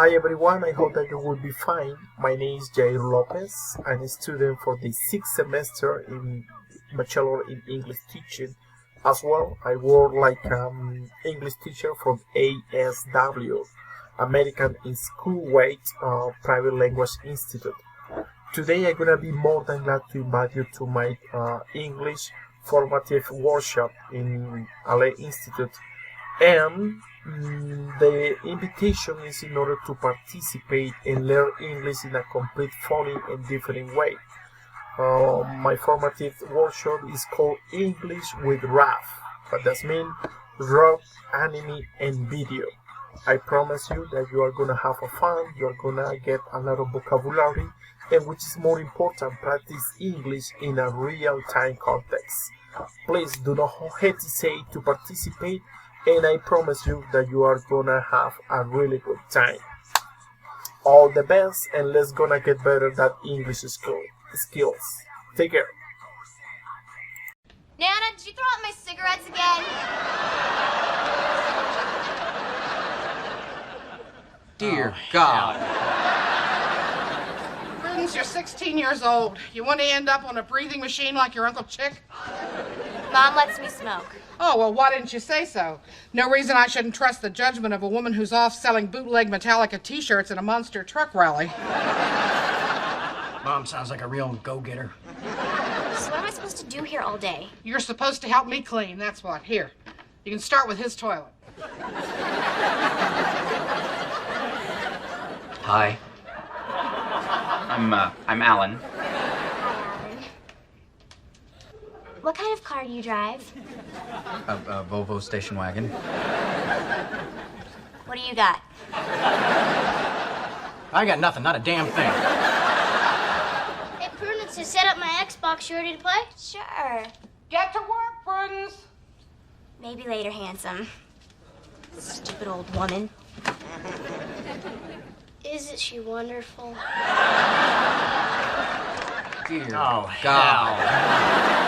Hi everyone, I hope that you will be fine. My name is Jair Lopez. I'm a student for the 6th semester in Bachelor in English Teaching. As well, I work like English teacher from ASW, American in School Weight Private Language Institute. Today I'm gonna be more than glad to invite you to my English formative workshop in Ale Institute, and the invitation is in order to participate and learn English in a complete funny and different way. My formative workshop is called English with RAF, but that means rock, anime, and video. I promise you that you are gonna have a fun, you are gonna get a lot of vocabulary, and which is more important, practice English in a real-time context. Please do not hesitate to participate, and I promise you that you are gonna have a really good time. All the best, and let's gonna get better at English skills. Take care. Nana, did you throw out my cigarettes again? Dear God. Prudence, you're 16 years old. You want to end up on a breathing machine like your Uncle Chick? Mom lets me smoke. Oh, well, why didn't you say so? No reason I shouldn't trust the judgment of a woman who's off selling bootleg Metallica t-shirts at a monster truck rally. Mom sounds like a real go-getter. So what am I supposed to do here all day? You're supposed to help me clean, that's what. Here, you can start with his toilet. Hi. I'm Alan. Hi, Alan. What kind of car do you drive? A Volvo station wagon. What do you got? I got nothing, not a damn thing. Hey, Prudence, to set up my Xbox, you ready to play? Sure. Get to work, Prudence. Maybe later, handsome. Stupid old woman. Isn't she wonderful? Dear Oh, God. hell.